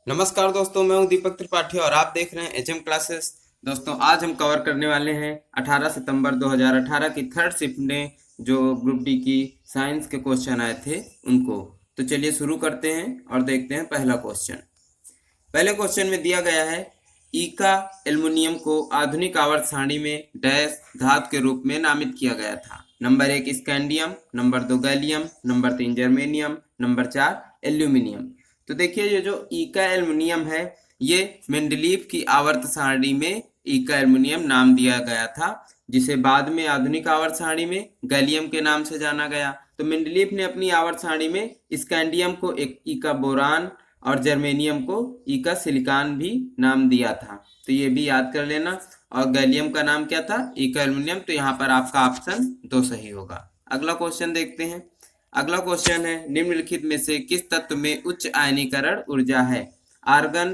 नमस्कार दोस्तों, मैं हूं दीपक त्रिपाठी और आप देख रहे हैं एचएम क्लासेस। दोस्तों, आज हम कवर करने वाले हैं 18 सितंबर 2018 की थर्ड शिफ्ट में जो ग्रुप डी की साइंस के क्वेश्चन आए थे उनको। तो चलिए शुरू करते हैं और देखते हैं पहला क्वेश्चन। पहले क्वेश्चन में दिया गया है ईका एल्युमिनियम को आधुनिक आवर्त सारणी में डैश धातु के रूप में नामित किया गया था। Number 1 scandium, number 2 gallium, number 3 germanium, number 4 aluminium. तो देखिए, ये जो ईका एल्युमिनियम है ये मेंडलीव की आवर्त सारणी में ईका एल्युमिनियम नाम दिया गया था, जिसे बाद में आधुनिक आवर्त सारणी में गैलियम के नाम से जाना गया। तो मेंडलीव ने अपनी आवर्त सारणी में स्कैंडियम को एक ईका बोरान और जर्मेनियम को ईका सिलिकॉन भी नाम दिया था। तो ये भी याद कर लेना। और गैलियम का नाम क्या था? ईका एल्युमिनियम। तो यहाँ पर आपका ऑप्शन 2 सही होगा। अगला क्वेश्चन देखते हैं। अगला क्वेश्चन है निम्नलिखित में से किस तत्व में उच्च आयनीकरण ऊर्जा है? Argon,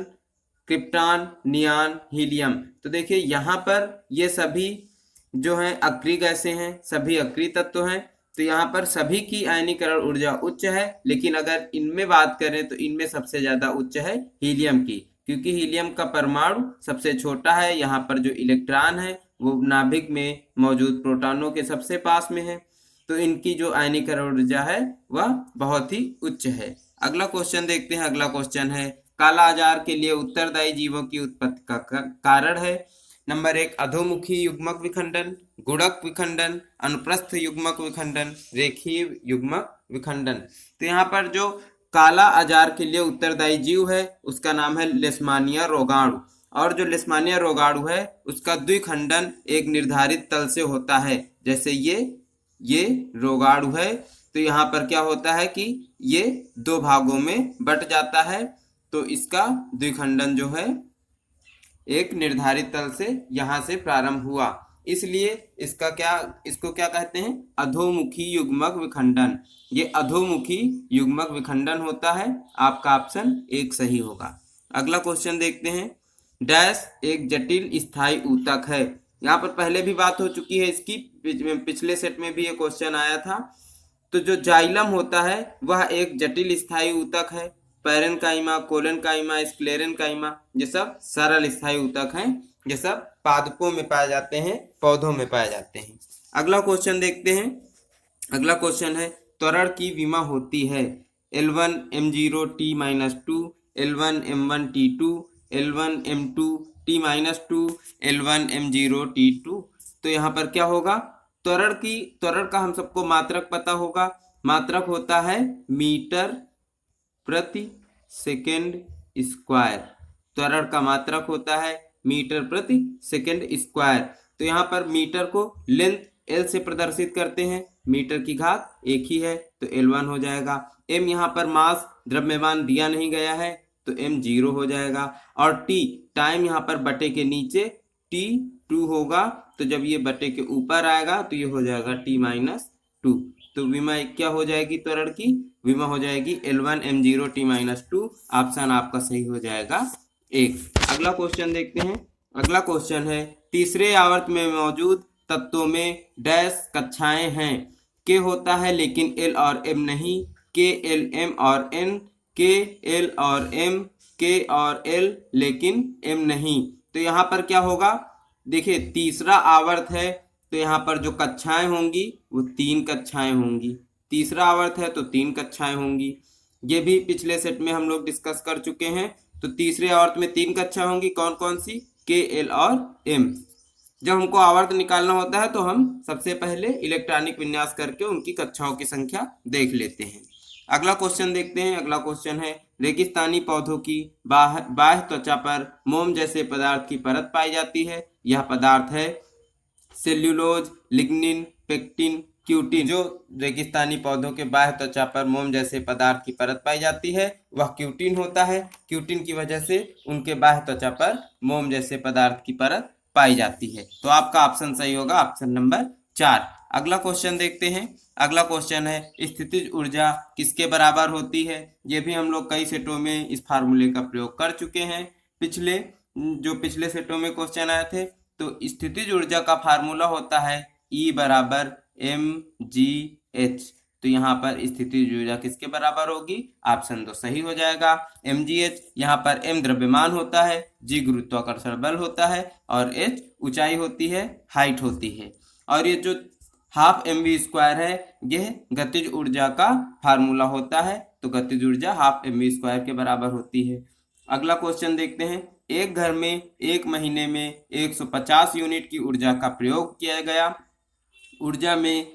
krypton, neon, helium. तो देखिए यहाँ पर ये सभी जो हैं अक्रिय गैसें हैं, सभी अक्रिय तत्व हैं। तो यहाँ पर सभी की आयनीकरण ऊर्जा उच्च है, लेकिन अगर इनमें बात करें तो इनमें सबसे ज्यादा उच्च है हीलियम की, क्योंकि हीलियम का परमाणु सबसे छोटा है। यहाँ पर जो इलेक्ट्रॉन है वो नाभिक में मौजूद प्रोटॉनों के सबसे पास में है। तो इनकी जो आयनीकरण ऊर्जा है वह बहुत ही उच्च है। अगला क्वेश्चन देखते हैं। अगला क्वेश्चन है काला आजार के लिए उत्तरदायी जीवों की उत्पत्ति का कारण है। नंबर 1 अधोमुखी युग्मक विखंडन, गुणक विखंडन, अनुप्रस्थ युग्मक विखंडन, रेखीय युग्मक विखंडन। तो यहाँ पर जो काला आजार के लिए उत्तरदायी जीव है उसका नाम है लेशमानिया रोगाणु। और जो लेशमानिया रोगाणु है उसका द्विखंडन एक निर्धारित तल से होता है। जैसे ये रोगाणु है, तो यहाँ पर क्या होता है कि ये 2 भागों में बट जाता है। तो इसका द्विखंडन जो है एक निर्धारित तल से यहाँ से प्रारंभ हुआ, इसलिए इसको क्या कहते हैं? अधोमुखी युग्मक विखंडन। ये अधोमुखी युग्मक विखंडन होता है। आपका ऑप्शन 1 सही होगा। अगला क्वेश्चन देखते हैं। डैश एक जटिल स्थायी ऊतक है। यहाँ पर पहले भी बात हो चुकी है इसकी, पिछले सेट में भी ये क्वेश्चन आया था। तो जो जाइलम होता है वह एक जटिल स्थायी ऊतक है। पैरेनकाइमा, कोलेनकाइमा, स्क्लेरेनकाइमा ये सब सरल स्थायी ऊतक हैं। ये सब पादपों में पाए जाते हैं, पौधों में पाए जाते हैं। अगला क्वेश्चन देखते हैं। अगला क्वेश्चन है त्वरण की विमा होती है L1 M0 T-2, L1 M1 T2, L1 M2 T-2, L1 M0 T2। तो यहाँ पर क्या होगा? त्वरण का हम सबको मात्रक पता होगा। मात्रक होता है मीटर प्रति सेकेंड स्क्वायर। त्वरण का मात्रक होता है मीटर प्रति सेकेंड स्क्वायर। तो यहाँ पर मीटर को लेंथ L से प्रदर्शित करते हैं। मीटर की घात 1 ही है तो L1 हो जाएगा। M यहाँ पर मास द्रव्यमान दिया नहीं गया है तो M 0 हो जाएगा। और T टाइम यहाँ पर बटे के नीचे T2 होगा। तो जब ये बटे के ऊपर आएगा तो ये हो जाएगा T-2। तो विमा क्या हो जाएगी? त्वरण की विमा हो जाएगी L1 M0 T-2। ऑप्शन आपका सही हो जाएगा 1। अगला क्वेश्चन देखते हैं। अगला क्वेश्चन है तीसरे आवर्त में मौजूद तत्वों में डैश कक्षाएं हैं। के होता है लेकिन L और M नहीं, के L M और N, के L और M, के और L लेकिन M नहीं। तो यहाँ पर क्या होगा? देखिए, तीसरा आवर्त है तो यहाँ पर जो कक्षाएं होंगी वो 3 कक्षाएं होंगी। तीसरा आवर्त है तो 3 कक्षाएं होंगी। ये भी पिछले सेट में हम लोग डिस्कस कर चुके हैं। तो तीसरे आवर्त में 3 कक्षाएं होंगी। कौन कौन सी? के एल और एम। जब हमको आवर्त निकालना होता है तो हम सबसे पहले इलेक्ट्रॉनिक विन्यास करके उनकी कक्षाओं की संख्या देख लेते हैं। अगला क्वेश्चन देखते हैं। अगला क्वेश्चन है रेगिस्तानी पौधों की बाह्य त्वचा पर मोम जैसे पदार्थ की परत पाई जाती है। यह पदार्थ है सेल्यूलोज, लिग्निन, पेक्टिन, क्यूटिन। जो रेगिस्तानी पौधों के बाह्य त्वचा पर मोम जैसे पदार्थ की परत पाई जाती है वह क्यूटिन होता है। क्यूटिन की वजह से उनके बाह्य त्वचा पर मोम जैसे पदार्थ की परत पाई जाती है। तो आपका ऑप्शन सही होगा, ऑप्शन नंबर 4। अगला क्वेश्चन देखते हैं। अगला क्वेश्चन है स्थितिज ऊर्जा किसके बराबर होती है? ये भी हम लोग कई सेटों में इस फार्मूले का प्रयोग कर चुके हैं। पिछले सेटों में क्वेश्चन आए थे। तो स्थितिज ऊर्जा का फार्मूला होता है E बराबर mgh। तो यहाँ पर स्थितिज ऊर्जा किसके बराबर होगी? ऑप्शन 2 सही हो जाएगा। mgh, यहाँ पर m द्रव्यमान होता है, g गुरुत्वाकर्षण बल होता है और h ऊंचाई होती है, हाइट होती है। और ये जो हाफ mv² है यह गतिज ऊर्जा का फार्मूला होता है, तो गतिज ऊर्जा हाफ mv² के बराबर होती है। अगला क्वेश्चन देखते हैं। एक घर में एक महीने में 150 यूनिट की ऊर्जा का प्रयोग किया गया। ऊर्जा में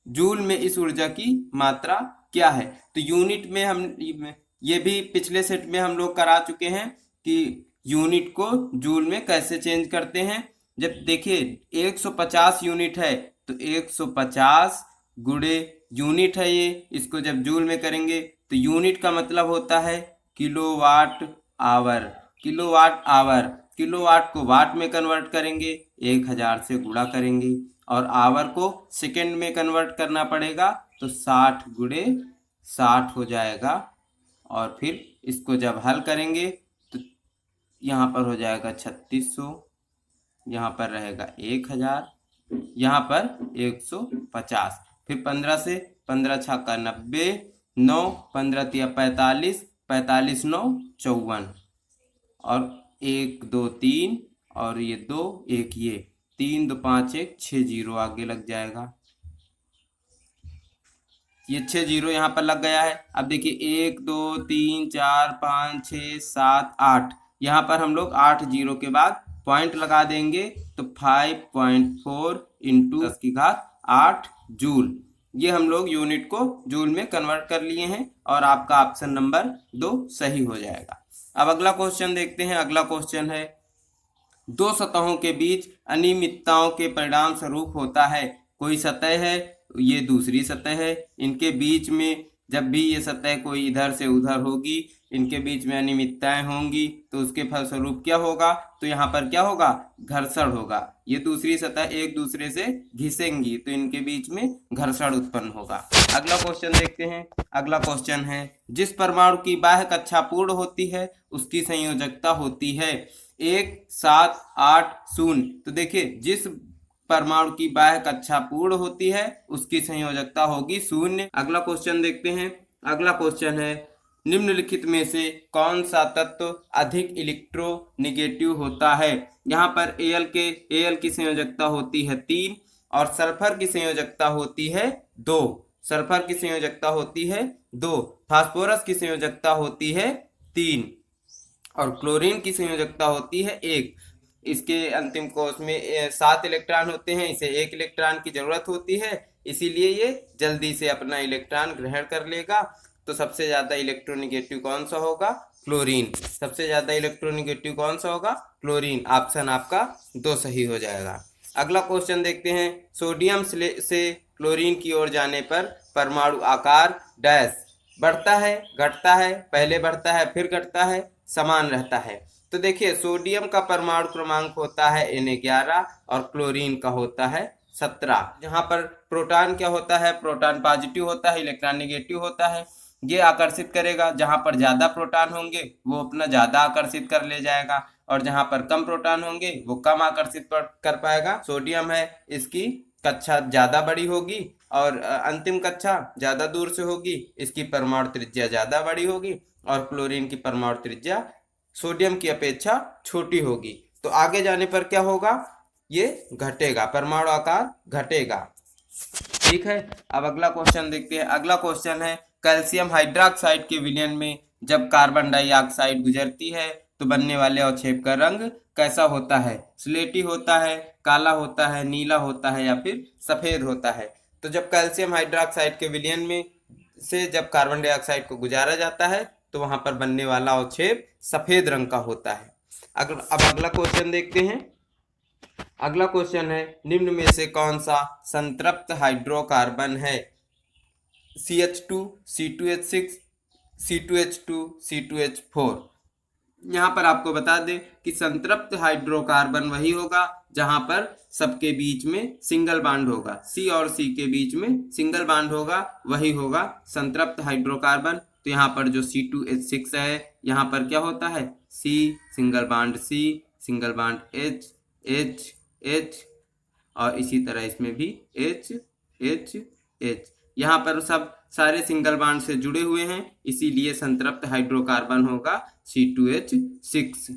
जूल में इस ऊर्जा की मात्रा क्या है? तो यूनिट में हम ये भी पिछले सेट में हम लोग करा चुके हैं कि यूनिट को जूल में कैसे चेंज करते हैं। जब देखिए 150 यूनिट है तो 150 गुणे यूनिट है ये, इसको जब जूल में करेंगे तो यूनिट का मतलब होता है kilowatt hour. Kilowatt hour, kilowatt को वाट में कन्वर्ट करेंगे, 1000 से गुणा करेंगे और आवर को सेकंड में कन्वर्ट करना पड़ेगा, तो 60 गुणे 60 हो जाएगा। और फिर इसको जब हल करेंगे तो यहाँ पर हो जाएगा 3600, यहाँ पर रहेगा 1000, यहाँ पर 150। फिर 15 से 15 छक्का 90, 9 15 तिया 45, 45 9 54 और 1 2 3 और ये 2 1 ये 3 2 5 1 6 0 आगे लग जाएगा। ये 6 0 यहाँ पर लग गया है। अब देखिए 1 2 3 4 5 6 7 8, यहाँ पर हम लोग 8 0 के बाद पॉइंट लगा देंगे तो 5.4 इंटू 10⁸ जूल। ये हम लोग यूनिट को जूल में कन्वर्ट कर लिए हैं और आपका ऑप्शन नंबर 2 सही हो जाएगा। अब अगला क्वेश्चन देखते हैं। अगला क्वेश्चन है, दो सतहों के बीच अनियमितताओं के परिणाम स्वरूप होता है। कोई सतह है, ये दूसरी सतह है, इनके बीच में जब भी ये सतह कोई इधर से उधर होगी, इनके बीच में अनियमितताएं होंगी तो उसके फलस्वरूप क्या होगा? तो यहाँ पर क्या होगा? घर्षण होगा। ये दूसरी सतह एक दूसरे से घिसेंगी तो इनके बीच में घर्षण उत्पन्न होगा। अगला क्वेश्चन देखते हैं। अगला क्वेश्चन है, जिस परमाणु की बाह्य कक्षा पूर्ण होती है उसकी संयोजकता होती है 1 7 8 0। तो देखिए जिस परमाणु की बाह्य कक्षा पूर्ण होती है उसकी संयोजकता होगी 0। अगला क्वेश्चन देखते हैं। अगला क्वेश्चन है, निम्नलिखित में से कौन सा तत्व अधिक इलेक्ट्रोनेगेटिव होता है? यहाँ पर Al की संयोजकता होती है 3 और सल्फर की संयोजकता होती है 2। सल्फर की संयोजकता होती है 2, फास्फोरस की संयोजकता होती है 3 और क्लोरीन की संयोजकता होती है 1। इसके अंतिम कोश में 7 इलेक्ट्रॉन होते हैं, इसे 1 इलेक्ट्रॉन की जरूरत होती है, इसीलिए ये जल्दी से अपना इलेक्ट्रॉन ग्रहण कर लेगा। तो सबसे ज्यादा इलेक्ट्रोनेगेटिव कौन सा होगा? क्लोरीन। सबसे ज्यादा इलेक्ट्रोनेगेटिव कौन सा होगा? क्लोरीन। ऑप्शन आपका 2 सही हो जाएगा। अगला क्वेश्चन देखते हैं। सोडियम से क्लोरीन की ओर जाने पर परमाणु आकार डैश बढ़ता है, घटता है, पहले बढ़ता है फिर घटता है, समान रहता है। तो देखिए सोडियम का परमाणु क्रमांक होता है Na11 और क्लोरीन का होता है 17। जहां पर प्रोटॉन क्या होता है? प्रोटॉन पॉजिटिव होता है, इलेक्ट्रॉन नेगेटिव होता है। ये आकर्षित करेगा, जहां पर ज्यादा प्रोटॉन होंगे वो अपना ज्यादा आकर्षित कर ले जाएगा और जहां पर कम प्रोटॉन होंगे वो कम आकर्षित कर पाएगा। सोडियम है, इसकी कक्षा ज्यादा बड़ी होगी और अंतिम कक्षा ज्यादा दूर से होगी, इसकी परमाणु त्रिज्या ज्यादा बड़ी होगी और क्लोरीन की परमाणु त्रिज्या सोडियम की अपेक्षा छोटी होगी। तो आगे जाने पर क्या होगा? ये घटेगा, परमाणु आकार घटेगा। ठीक है। अब अगला क्वेश्चन देखते हैं। अगला क्वेश्चन है, कैल्शियम हाइड्रोक्साइड के विलयन में जब कार्बन डाइऑक्साइड गुजरती है तो बनने वाले अवक्षेप का रंग कैसा होता है? स्लेटी होता है, काला होता है, नीला होता है या फिर सफेद होता है? तो जब कैल्शियम हाइड्रोक्साइड के विलयन में से जब कार्बन डाइऑक्साइड को गुजारा जाता है तो वहां पर बनने वाला अवक्षेप सफेद रंग का होता है। अब अगला क्वेश्चन देखते हैं। अगला क्वेश्चन है, निम्न में से कौन सा संतृप्त हाइड्रोकार्बन है? CH2, C2H6, C2H2, C2H4। यहाँ पर आपको बता दें कि संतृप्त हाइड्रोकार्बन वही होगा जहां पर सबके बीच में सिंगल बॉन्ड होगा, C और C के बीच में सिंगल बॉन्ड होगा, वही होगा संतृप्त हाइड्रोकार्बन। तो यहाँ पर जो C2H6 है, यहाँ पर क्या होता है? C single bond C, single bond H H H और इसी तरह इसमें भी H H H। यहाँ पर सब सारे सिंगल बॉन्ड से जुड़े हुए हैं, इसीलिए संतृप्त हाइड्रोकार्बन होगा C2H6।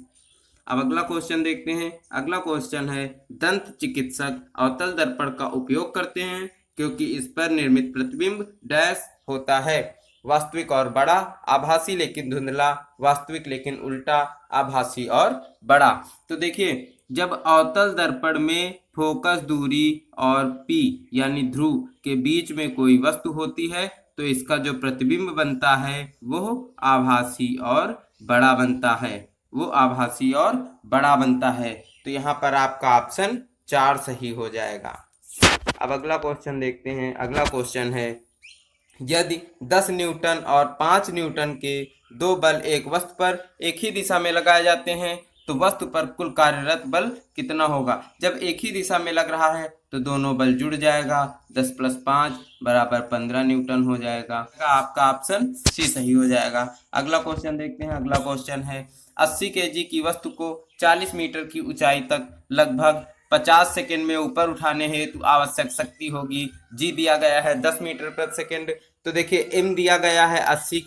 अब अगला क्वेश्चन देखते हैं। अगला क्वेश्चन है, दंत चिकित्सक अवतल दर्पण का उपयोग करते हैं क्योंकि इस पर निर्मित प्रतिबिंब डैश होता है, वास्तविक और बड़ा, आभासी लेकिन धुंधला, वास्तविक लेकिन उल्टा, आभासी और बड़ा। तो देखिए, जब अवतल दर्पण में फोकस दूरी और P यानी ध्रुव के बीच में कोई वस्तु होती है तो इसका जो प्रतिबिंब बनता है वो आभासी और बड़ा बनता है, वो आभासी और बड़ा बनता है। तो यहाँ पर आपका ऑप्शन 4 सही हो जाएगा। अब अगला क्वेश्चन देखते हैं। अगला क्वेश्चन है, यदि 10 न्यूटन और 5 न्यूटन के दो बल एक वस्तु पर एक ही दिशा में लगाए जाते हैं तो वस्तु पर कुल कार्यरत बल कितना होगा। जब एक ही दिशा में लग रहा है तो दोनों बल जुड़ जाएगा, 10 + 5 = 15 न्यूटन हो जाएगा। आपका ऑप्शन सी सही हो जाएगा। अगला क्वेश्चन देखते हैं। अगला क्वेश्चन है, 80 केजी की वस्तु को 40 मीटर की ऊंचाई तक लगभग 50 सेकंड में ऊपर उठाने हेतु आवश्यक शक्ति होगी। जी दिया गया है 10 मीटर प्रति सेकंड। तो देखिए, एम दिया गया है 80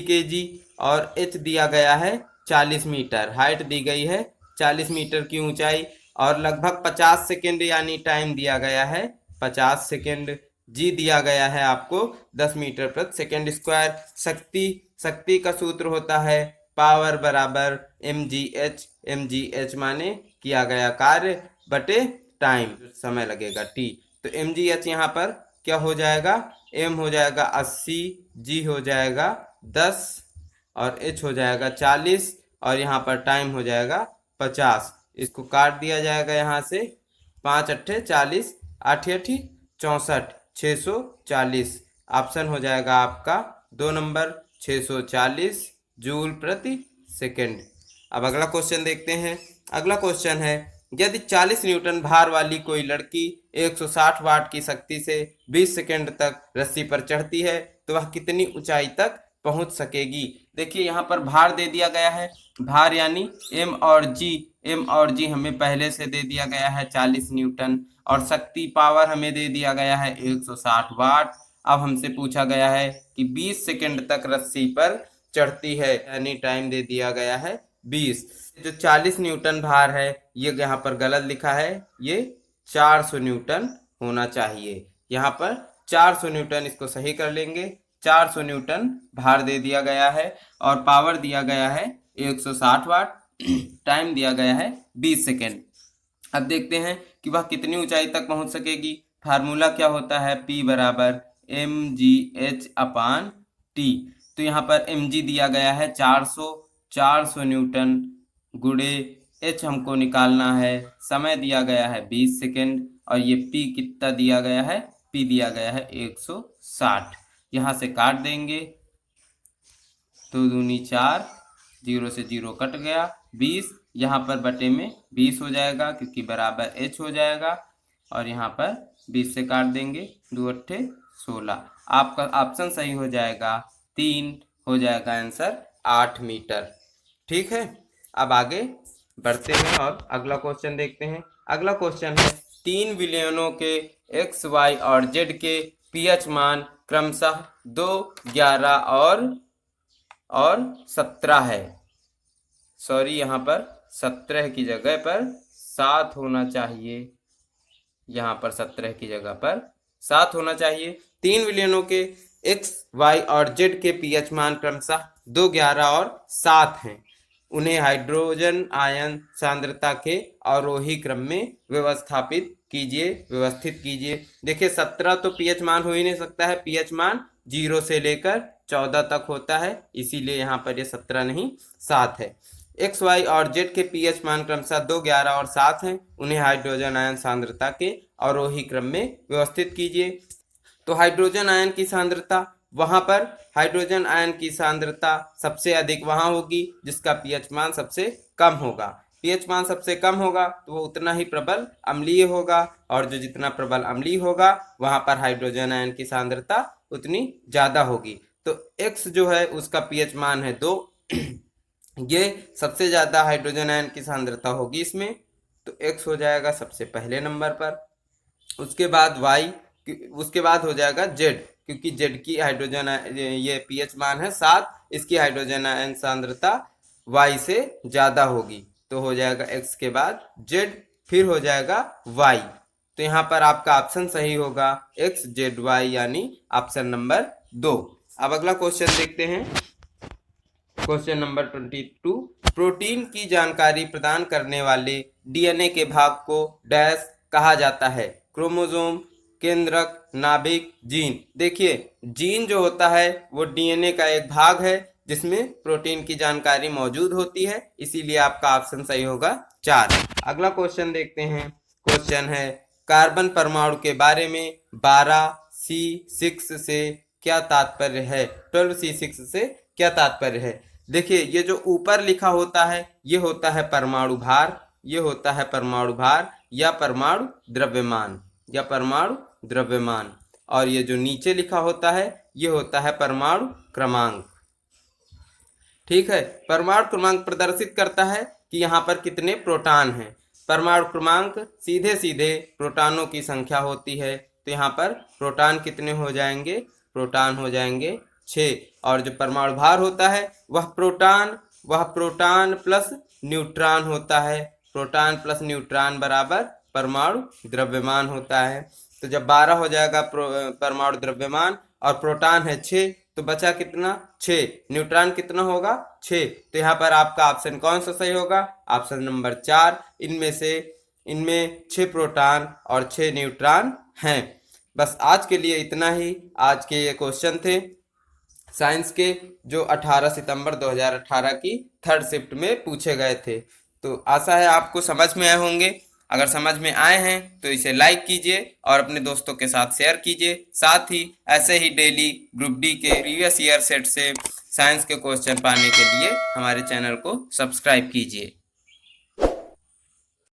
केजी और एच दिया गया है 40 मीटर, हाइट दी गई है 40 मीटर की ऊंचाई और लगभग 50 सेकंड यानी टाइम दिया गया है 50 सेकंड। जी दिया गया है आपको 10 मीटर प्रति सेकंड स्क्वायर। शक्ति का सूत्र होता है पावर बराबर mgh माने किया गया कार्य बटे टाइम, समय लगेगा t। तो mgh यहाँ पर क्या हो जाएगा, m हो जाएगा 80, g हो जाएगा 10 और h हो जाएगा 40 और यहाँ पर टाइम हो जाएगा 50। इसको काट दिया जाएगा यहाँ से, 5 × 8 = 40, 8 × 8 = 64, 640। ऑप्शन हो जाएगा आपका 2 नंबर 640 जूल प्रति सेकंड। अब अगला क्वेश्चन देखते हैं। अगला क्वेश्चन है, यदि 40 न्यूटन भार वाली कोई लड़की 160 वाट की शक्ति से 20 सेकंड तक रस्सी पर चढ़ती है तो वह कितनी ऊंचाई तक पहुंच सकेगी। देखिए, यहाँ पर भार दे दिया गया है, भार यानी m और g हमें पहले से दे दिया गया है 40 न्यूटन और शक्ति पावर हमें दे दिया गया है 160 वाट। अब हमसे पूछा गया है कि 20 सेकंड तक रस्सी पर चढ़ती है, यानी टाइम दे दिया गया है 20। जो 40 न्यूटन भार है ये यहाँ पर गलत लिखा है, ये 400 न्यूटन होना चाहिए। यहाँ पर 400 न्यूटन, इसको सही कर लेंगे। 400 न्यूटन भार दे दिया गया है और पावर दिया गया है 160 वाट, टाइम दिया गया है 20 सेकेंड। अब देखते हैं कि वह कितनी ऊंचाई तक पहुंच सकेगी। फार्मूला क्या होता है, P = mgh/T। तो यहाँ पर mg दिया गया है 400 न्यूटन गुणे h हमको निकालना है, समय दिया गया है 20 सेकेंड और ये P कितना दिया गया है, P दिया गया है 160। यहाँ से काट देंगे, 2 दूनी 4, 0 से 0 कट गया, 20 यहाँ पर बटे में 20 हो जाएगा क्योंकि बराबर h हो जाएगा और यहाँ पर 20 से काट देंगे, 2 × 8 = 16। आपका ऑप्शन सही हो जाएगा 3 हो जाएगा आंसर 8 मीटर। ठीक है, अब आगे बढ़ते हैं और अगला क्वेश्चन देखते हैं। अगला क्वेश्चन है, 3 विलयनों के x, y और z के pH मान क्रमशः 2, 11 और 17 है। सॉरी, यहाँ पर 17 की जगह पर 7 होना चाहिए, यहाँ पर 17 की जगह पर 7 होना चाहिए। 3 विलयनों के x, y और z के pH मान क्रमशः 2, 11 और 7 हैं। उन्हें हाइड्रोजन आयन सांद्रता के अवरोही क्रम में व्यवस्थित कीजिए। देखिए, 17 तो pH मान हो ही नहीं सकता है, pH मान 0 से लेकर 14 तक होता है, इसीलिए यहाँ पर ये 17 नहीं 7 है। x, y और z के pH मान क्रमशः 2, 11 और 7 हैं। उन्हें हाइड्रोजन आयन सांद्रता के अवरोही क्रम में व्यवस्थित कीजिए। तो हाइड्रोजन आयन की सांद्रता, वहां पर हाइड्रोजन आयन की सांद्रता सबसे अधिक वहां होगी जिसका pH मान सबसे कम होगा। pH मान सबसे कम होगा तो वो उतना ही प्रबल अम्लीय होगा और जो जितना प्रबल अम्लीय होगा वहां पर हाइड्रोजन आयन की सांद्रता उतनी ज्यादा होगी। तो X जो है उसका pH मान है 2, ये सबसे ज्यादा हाइड्रोजन आयन की सांद्रता होगी इसमें, तो X हो जाएगा सबसे पहले नंबर पर। उसके बाद उसके बाद हो जाएगा जेड, क्योंकि जेड की हाइड्रोजन ये पीएच मान है 7, इसकी हाइड्रोजन आयन सांद्रता वाई से ज़्यादा होगी, तो हो जाएगा एक्स के बाद जेड, फिर हो जाएगा वाई। तो यहाँ पर आपका ऑप्शन सही होगा एक्स जेड वाई, यानी ऑप्शन नंबर 2। अब अगला क्वेश्चन देखते हैं, क्वेश्चन नंबर 22। प्रोटीन की जानकारी प्रदान करने वाले डीएनए के भाग को डैश कहा जाता है? क्रोमोसोम, केंद्रक, नाभिक, जीन। देखिए जीन जो होता है वो डीएनए का एक भाग है जिसमें प्रोटीन की जानकारी मौजूद होती है, इसीलिए आपका ऑप्शन सही होगा 4। अगला क्वेश्चन देखते हैं, क्वेश्चन है कार्बन परमाणु के बारे में 12C6 से क्या तात्पर्य है? 12C6 से क्या तात्पर्य है? देखिए ये जो ऊपर लिखा होता है ये होता है परमाणु भार, ये होता है परमाणु भार या परमाणु द्रव्यमान, या परमाणु द्रव्यमान, और ये जो नीचे लिखा होता है ये होता है परमाणु क्रमांक। ठीक है, परमाणु क्रमांक प्रदर्शित करता है कि यहाँ पर कितने प्रोटॉन हैं। परमाणु क्रमांक सीधे सीधे प्रोटॉनों की संख्या होती है, तो यहाँ पर प्रोटॉन कितने हो जाएंगे? प्रोटॉन हो जाएंगे 6। और जो परमाणु भार होता है वह प्रोटॉन प्लस न्यूट्रॉन होता है। प्रोटॉन प्लस न्यूट्रॉन बराबर परमाणु द्रव्यमान होता है। तो जब 12 हो जाएगा परमाणु द्रव्यमान और प्रोटॉन है 6, तो बचा कितना? 6। न्यूट्रॉन कितना होगा? 6। तो यहाँ पर आपका ऑप्शन कौन सा सही होगा? Option number 4। इनमें 6 प्रोटॉन और 6 न्यूट्रॉन हैं। बस आज के लिए इतना ही। आज के ये क्वेश्चन थे साइंस के जो 18 सितंबर 2018 की थर्ड शिफ्ट में पूछे गए थे। तो आशा है आपको समझ में आए होंगे। अगर समझ में आए हैं तो इसे लाइक कीजिए और अपने दोस्तों के साथ शेयर कीजिए। साथ ही ऐसे ही डेली ग्रुप डी के प्रीवियस ईयर सेट से साइंस के क्वेश्चन पाने के लिए हमारे चैनल को सब्सक्राइब कीजिए।